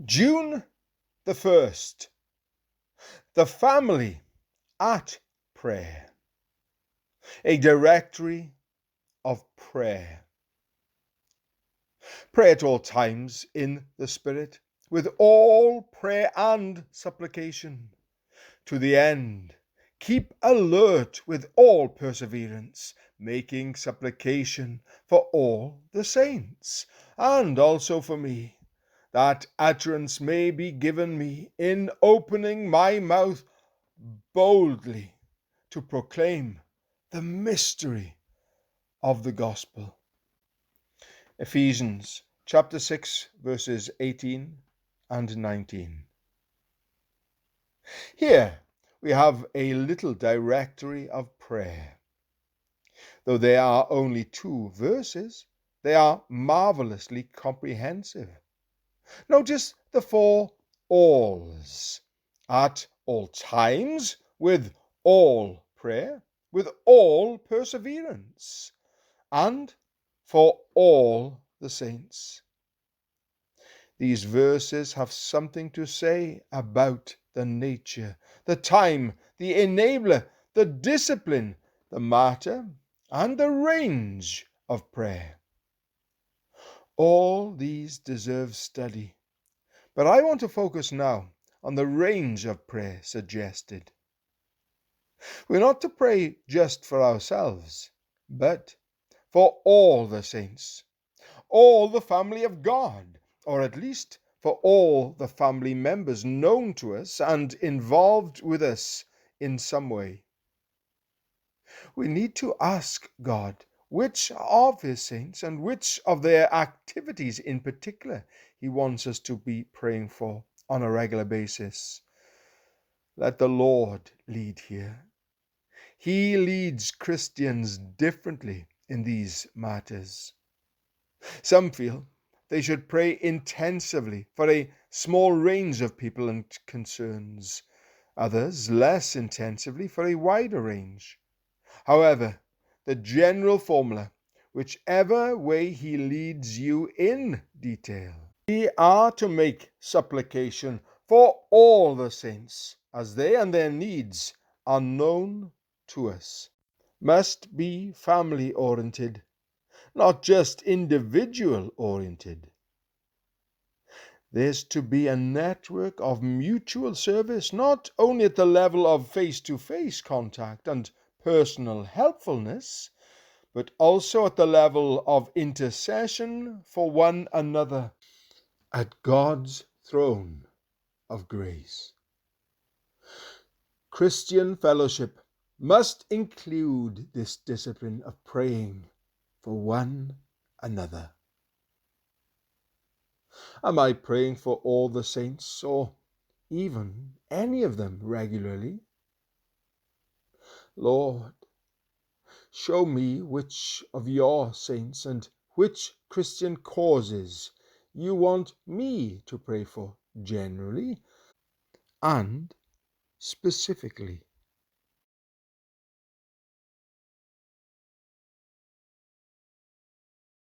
June the 1st, the family at prayer, a directory of prayer. Pray at all times in the Spirit, with all prayer and supplication. To the end, keep alert with all perseverance, making supplication for all the saints, and also for me, that utterance may be given me in opening my mouth boldly to proclaim the mystery of the gospel. Ephesians chapter 6, verses 18 and 19. Here we have a little directory of prayer. Though there are only 2 verses, they are marvelously comprehensive. Notice the 4 alls. At all times, with all prayer, with all perseverance, and for all the saints. These verses have something to say about the nature, the time, the enabler, the discipline, the matter, and the range of prayer. All these deserve study, but I want to focus now on the range of prayer suggested. We're not to pray just for ourselves, but for all the saints, all the family of God, or at least for all the family members known to us and involved with us in some way. We need to ask God which of His saints and which of their activities in particular He wants us to be praying for on a regular basis. Let the Lord lead here. He leads Christians differently in these matters. Some feel they should pray intensively for a small range of people and concerns, others less intensively for a wider range. However, the general formula, whichever way He leads you in detail, we are to make supplication for all the saints, as they and their needs are known to us. Must be family oriented, not just individual oriented. There's to be a network of mutual service, not only at the level of face-to-face contact and personal helpfulness, but also at the level of intercession for one another at God's throne of grace. Christian fellowship must include this discipline of praying for one another. Am I praying for all the saints, or even any of them regularly? Lord, show me which of your saints and which Christian causes you want me to pray for generally and specifically.